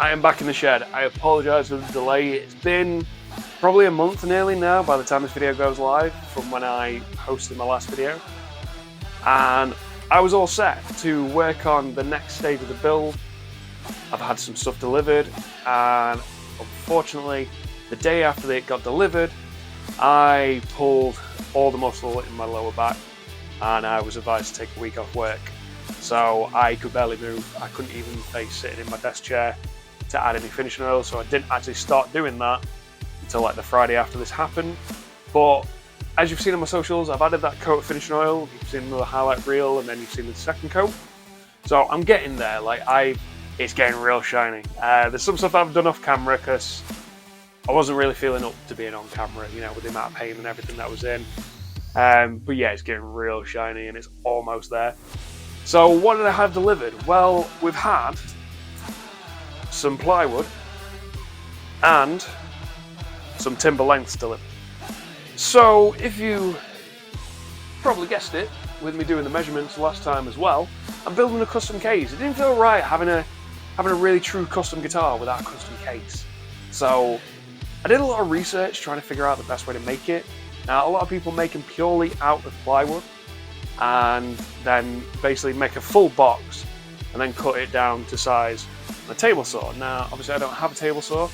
I am back in the shed. I apologise for the delay. It's been probably a month nearly now by the time this video goes live from when I posted my last video. And I was all set to work on the next stage of the build. I've had some stuff delivered, and unfortunately the day after it got delivered I pulled all the muscle in my lower back and I was advised to take a week off work. So I could barely move. I couldn't even face sitting in my desk chair to add any finishing oil, so I didn't actually start doing that until like the Friday after this happened. But as you've seen on my socials, I've added that coat of finishing oil. You've seen another highlight reel, and then you've seen the second coat. So I'm getting there. It's getting real shiny. There's some stuff I've done off camera because I wasn't really feeling up to being on camera, you know, with the amount of pain and everything that was in. But yeah, it's getting real shiny and it's almost there. So what did I have delivered? Well, we've had some plywood and some timber lengths delivered. So if you probably guessed it, with me doing the measurements last time as well, I'm building a custom case. It didn't feel right having a really true custom guitar without a custom case. So I did a lot of research trying to figure out the best way to make it. Now, a lot of people make them purely out of plywood and then basically make a full box and then cut it down to size on a table saw. Now, obviously I don't have a table saw.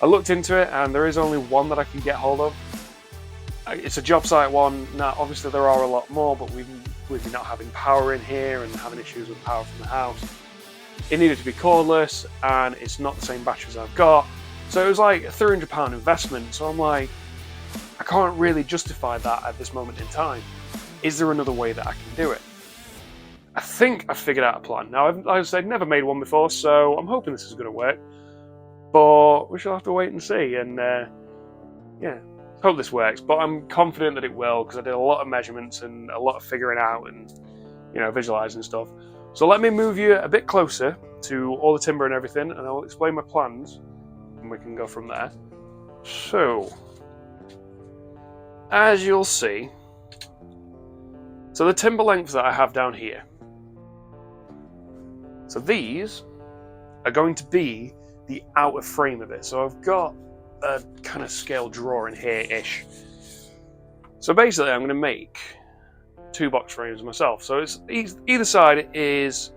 I looked into it and there is only one that I can get hold of. It's a job site one. Now, obviously there are a lot more, but with me not having power in here and having issues with power from the house, it needed to be cordless and it's not the same batteries I've got. So it was like a £300 investment. So I'm like, I can't really justify that at this moment in time. Is there another way that I can do it? I think I've figured out a plan. Now, like I said, never made one before, so I'm hoping this is going to work. But we shall have to wait and see. And yeah, hope this works. But I'm confident that it will because I did a lot of measurements and a lot of figuring out and, you know, visualizing stuff. So let me move you a bit closer to all the timber and everything, and I'll explain my plans, and we can go from there. So, as you'll see, so the timber lengths that I have down here, so these are going to be the outer frame of it. So I've got a kind of scale drawing here-ish. So basically I'm going to make 2 box frames myself. So it's either side is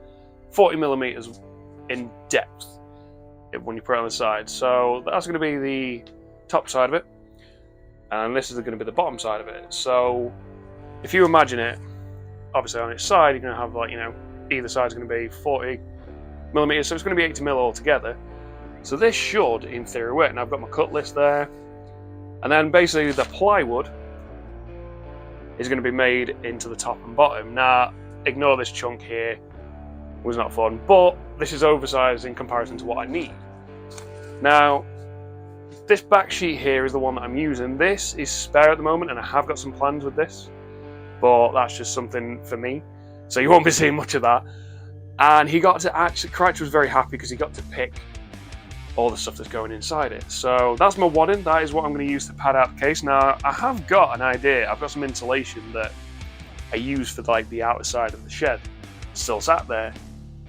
40mm in depth when you put it on the side. So that's going to be the top side of it, and this is going to be the bottom side of it. So if you imagine it, obviously on its side you're going to have, like, you know, either side is going to be 40mm, so it's going to be 80mm altogether. So this should, in theory, work. And I've got my cut list there, and then basically the plywood is going to be made into the top and bottom. Now, ignore this chunk here, it was not fun, but this is oversized in comparison to what I need. Now, this back sheet here is the one that I'm using. This is spare at the moment, and I have got some plans with this, but that's just something for me, so you won't be seeing much of that. And he got to actually, Crich was very happy because he got to pick all the stuff that's going inside it. So that's my wadding. That is what I'm going to use to pad out the case. Now, I have got an idea. I've got some insulation that I use for like the outer side of the shed. It's still sat there.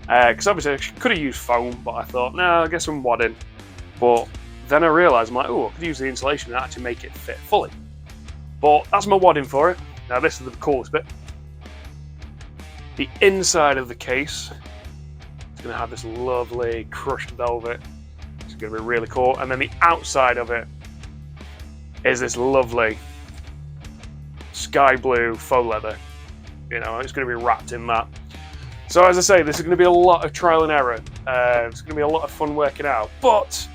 Because obviously I could have used foam, but I thought, no, I'll get some wadding. But then I realised, I'm like, oh, I could use the insulation and actually make it fit fully. But that's my wadding for it. Now, this is the coolest bit. The inside of the case is going to have this lovely crushed velvet. It's going to be really cool. And then the outside of it is this lovely sky blue faux leather. You know, it's going to be wrapped in that. So as I say, this is going to be a lot of trial and error. It's going to be a lot of fun working out. But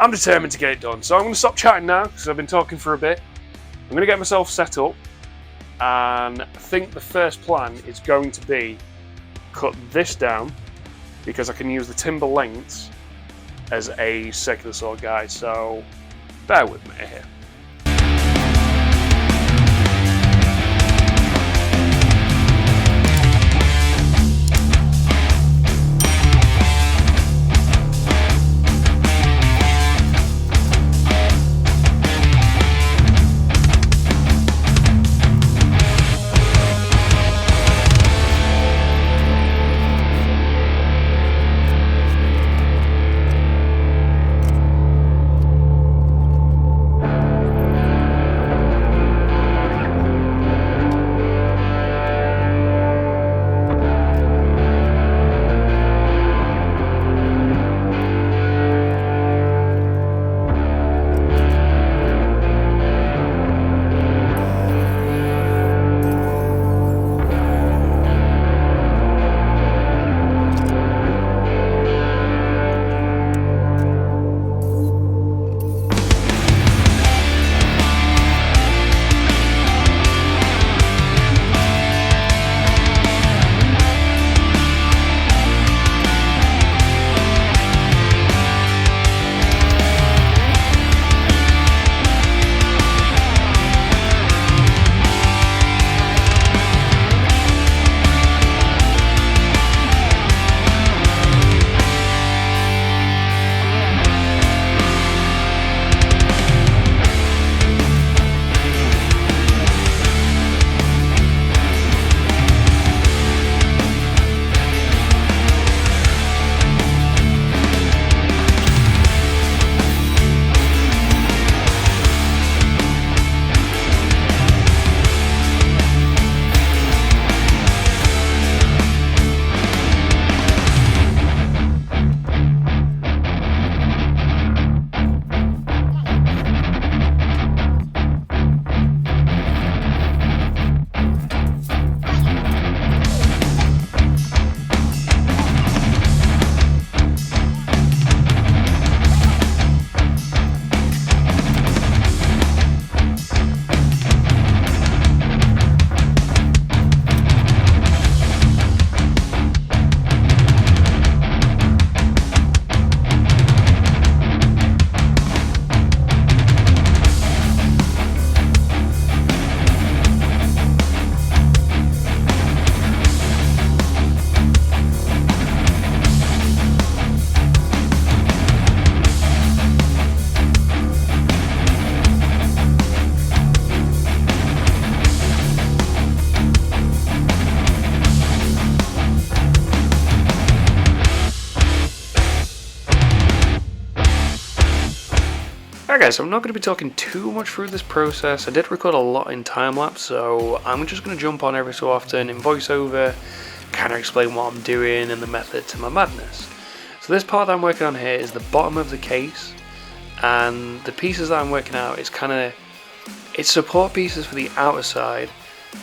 I'm determined to get it done. So I'm going to stop chatting now because I've been talking for a bit. I'm going to get myself set up. And I think the first plan is going to be cut this down because I can use the timber lengths as a circular saw guide. So bear with me here. guys, so I'm not going to be talking too much through this process. I did record a lot in time-lapse, so I'm just going to jump on every so often in voiceover, kind of explain what I'm doing and the method to my madness. So this part that I'm working on here is the bottom of the case, and the pieces that I'm working out is it's support pieces for the outer side,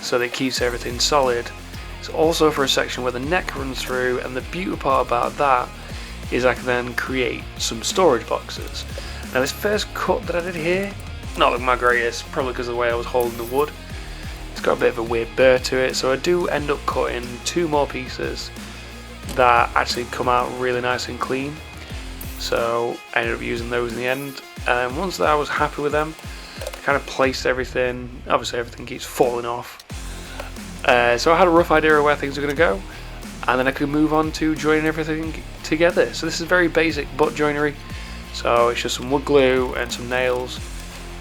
so that it keeps everything solid. It's also for a section where the neck runs through, and the beautiful part about that is I can then create some storage boxes. Now this first cut that I did here, not looking my greatest, probably because of the way I was holding the wood. It's got a bit of a weird burr to it, so I do end up cutting 2 more pieces that actually come out really nice and clean. So I ended up using those in the end, and once that I was happy with them, I kind of placed everything. Obviously everything keeps falling off. So I had a rough idea of where things are going to go, and then I could move on to joining everything together. So this is very basic butt joinery. So it's just some wood glue and some nails.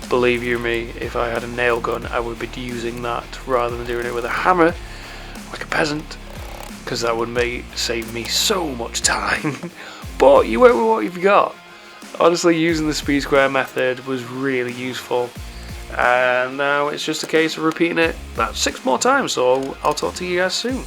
Believe you me, if I had a nail gun, I would be using that rather than doing it with a hammer, like a peasant, because that would save me so much time. But you work with what you've got. Honestly, using the speed square method was really useful. And now it's just a case of repeating it about 6 more times, so I'll talk to you guys soon.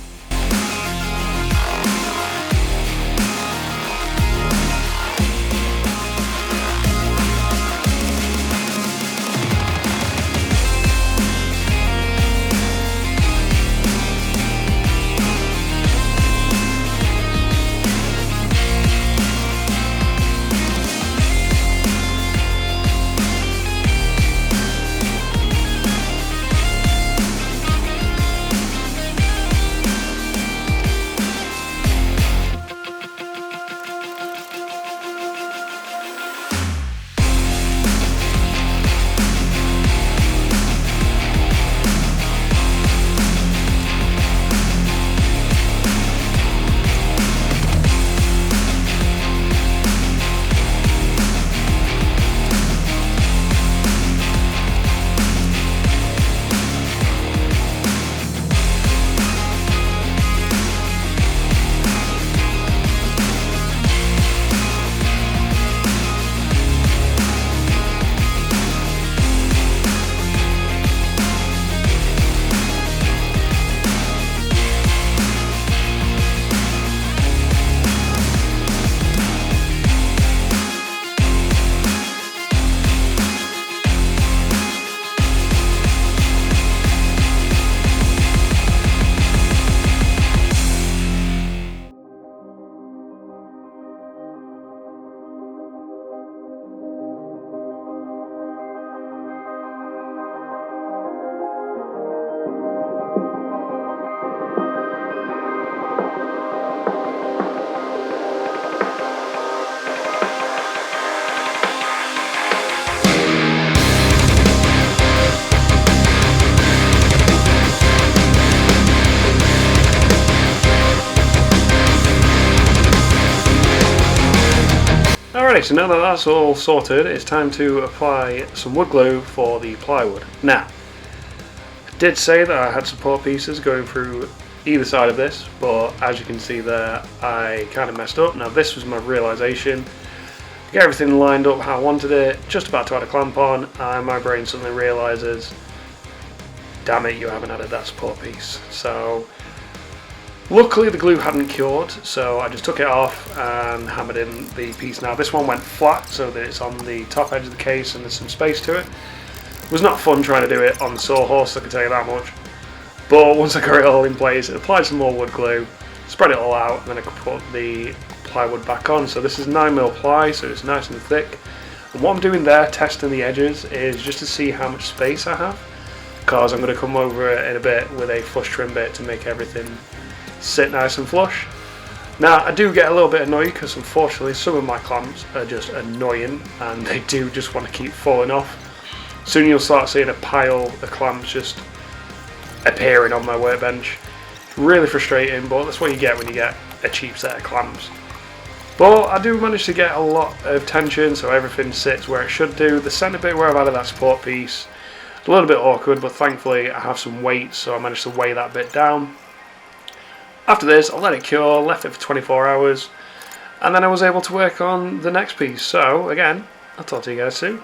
Alrighty, so now that that's all sorted, it's time to apply some wood glue for the plywood. Now, I did say that I had support pieces going through either side of this, but as you can see there, I kind of messed up. Now this was my realisation. Get everything lined up how I wanted it, just about to add a clamp on, and my brain suddenly realises, damn it, you haven't added that support piece. So luckily the glue hadn't cured, so I just took it off and hammered in the piece. Now this one went flat so that it's on the top edge of the case and there's some space to it. It was not fun trying to do it on the sawhorse, I can tell you that much. But once I got it all in place, I applied some more wood glue, spread it all out, and then I could put the plywood back on. So this is 9mm ply, so it's nice and thick. And what I'm doing there, testing the edges, is just to see how much space I have, because I'm going to come over it in a bit with a flush trim bit to make everything sit nice and flush. Now I do get a little bit annoyed because unfortunately some of my clamps are just annoying and they do just want to keep falling off. Soon you'll start seeing a pile of clamps just appearing on my workbench. Really frustrating, but that's what you get when you get a cheap set of clamps. But I do manage to get a lot of tension, so everything sits where it should do. The centre bit where I've added that support piece, a little bit awkward, but thankfully I have some weights, so I managed to weigh that bit down. After this, I let it cure, left it for 24 hours, and then I was able to work on the next piece. So, again, I'll talk to you guys soon.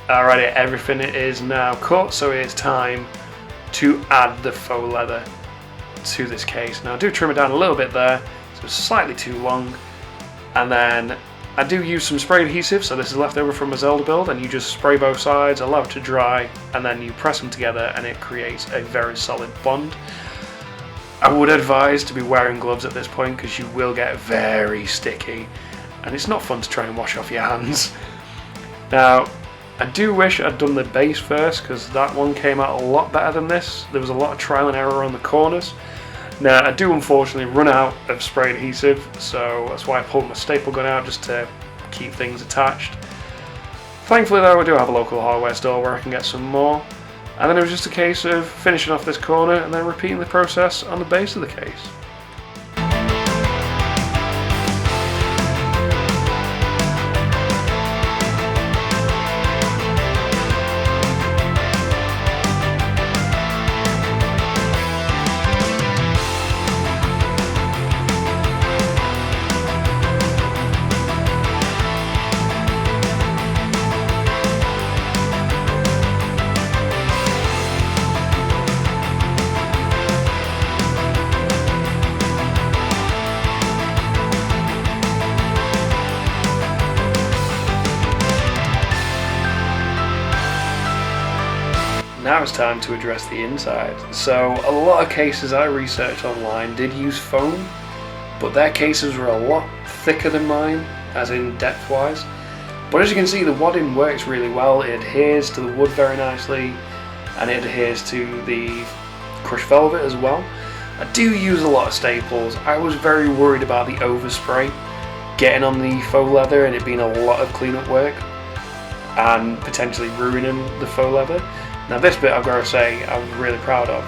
Alrighty, everything is now cut, so it's time to add the faux leather to this case. Now I do trim it down a little bit there, so it's slightly too long, and then I do use some spray adhesive, so this is left over from my Zelda build, and you just spray both sides, allow it to dry, and then you press them together and it creates a very solid bond. I would advise to be wearing gloves at this point because you will get very sticky and it's not fun to try and wash off your hands. Now I do wish I'd done the base first because that one came out a lot better than this. There was a lot of trial and error on the corners. Now I do unfortunately run out of spray adhesive, so that's why I pulled my staple gun out just to keep things attached. Thankfully though I do have a local hardware store where I can get some more, and then it was just a case of finishing off this corner and then repeating the process on the base of the case. it's time to address the inside. So a lot of cases I researched online did use foam, but their cases were a lot thicker than mine, as in depth wise. But as you can see, the wadding works really well. It adheres to the wood very nicely, and it adheres to the crushed velvet as well. I do use a lot of staples. I was very worried about the overspray getting on the faux leather and it being a lot of cleanup work and potentially ruining the faux leather. Now this bit, I've got to say, I was really proud of.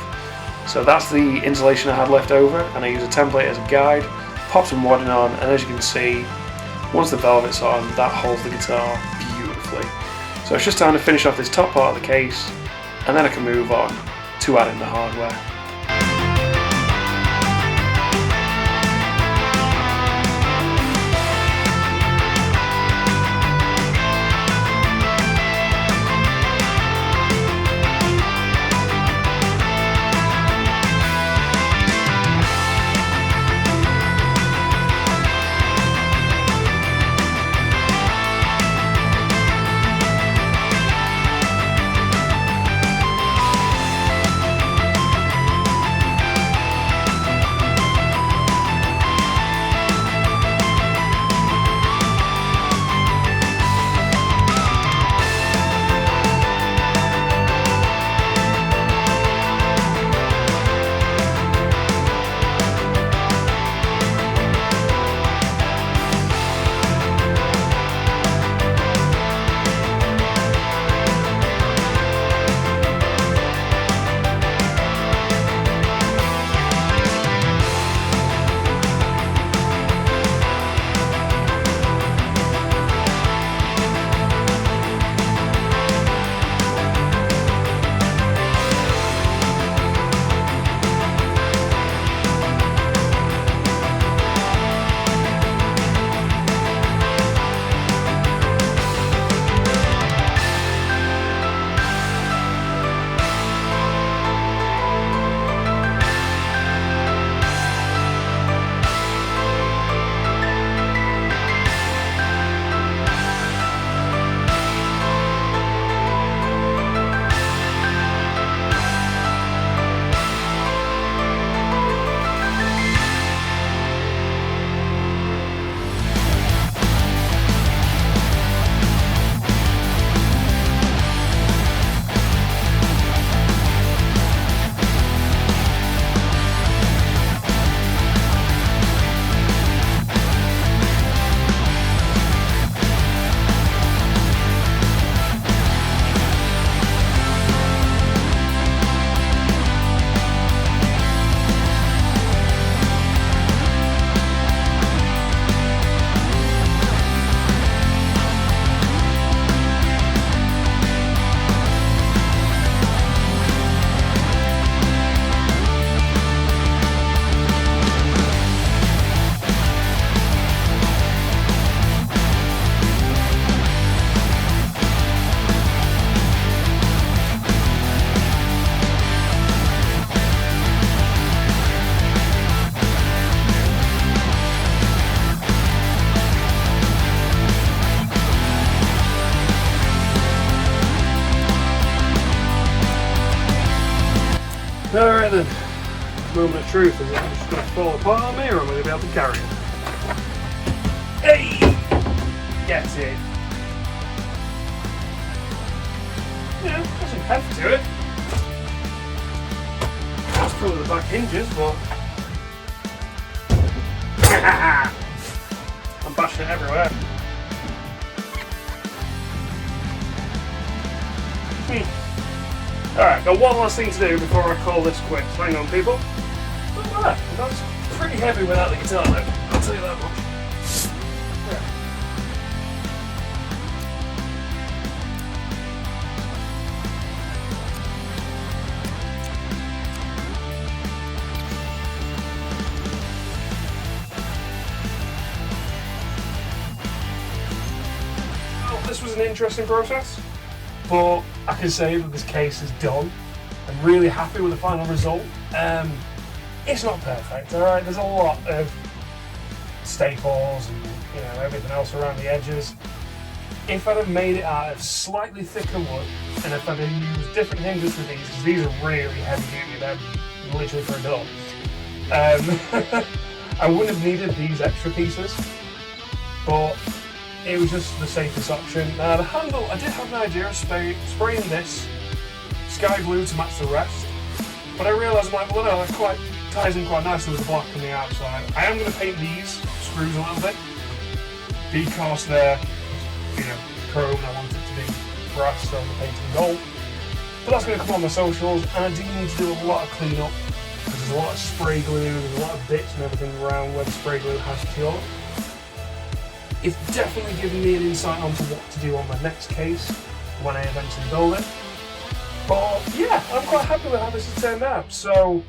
So that's the insulation I had left over, and I use a template as a guide, pop some wadding on, and as you can see, once the velvet's on, that holds the guitar beautifully. So it's just time to finish off this top part of the case, and then I can move on to adding the hardware. Alright then, moment of truth, is it just going to fall apart on me or am I going to be able to carry it? Hey! Get it! Yeah, there's some heft to it. That's probably the back hinges, but... I'm bashing it everywhere. Alright, got one last thing to do before I call this quits. Hang on, people. Look at that. That's pretty heavy without the guitar, though. I'll tell you that much. Yeah. Well, this was an interesting process, but I can say that this case is done. I'm really happy with the final result. It's not perfect, alright? There's a lot of staples and everything else around the edges. If I'd have made it out of slightly thicker wood, and if I'd have used different hinges for these, because these are really heavy duty, they're literally for a dog, I wouldn't have needed these extra pieces, but it was just the safest option. Now the handle, I did have an idea of spraying this sky blue to match the rest, but I realised, I'm like, well no, that ties in quite nicely with the block on the outside. I am going to paint these screws a little bit, because they're, chrome, and I want it to be brass, so I'm painting gold. But that's going to come on my socials, and I do need to do a lot of cleanup, because there's a lot of spray glue, there's a lot of bits and everything around where the spray glue has cured. It's definitely given me an insight onto what to do on my next case when I eventually build it. But yeah, I'm quite happy with how this has turned out. So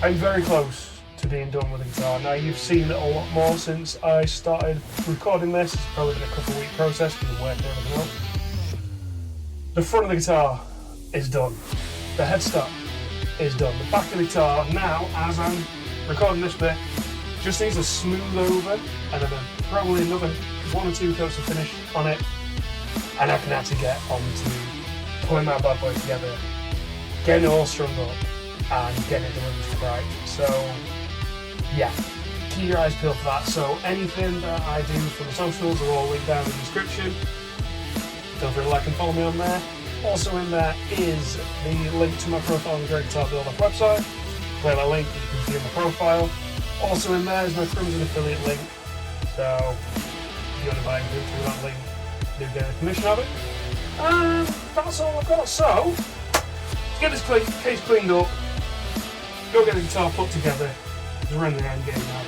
I'm very close to being done with the guitar. Now you've seen it a lot more since I started recording this. It's probably been a couple-week process because of work and everything else. The front of the guitar is done. The headstock is done. The back of the guitar now, as I'm recording this bit, just needs a smooth over and then probably another 1 or 2 coats of finish on it, and I can actually get on to putting that bad boy together, getting it all strung up and getting it delivered to Crich. So yeah, keep your eyes peeled for that. So anything that I do from the socials are all linked down in the description. Feel free to like and follow me on there. Also in there is the link to my profile on the Great Guitar Builder website. Click that link, you can view my profile. Also in there is my Crimson affiliate link. So if you want to buy anything through that link, do get a commission of it. And that's all I've got. So to get this case cleaned up, go get the guitar put together, because we're in the end game now.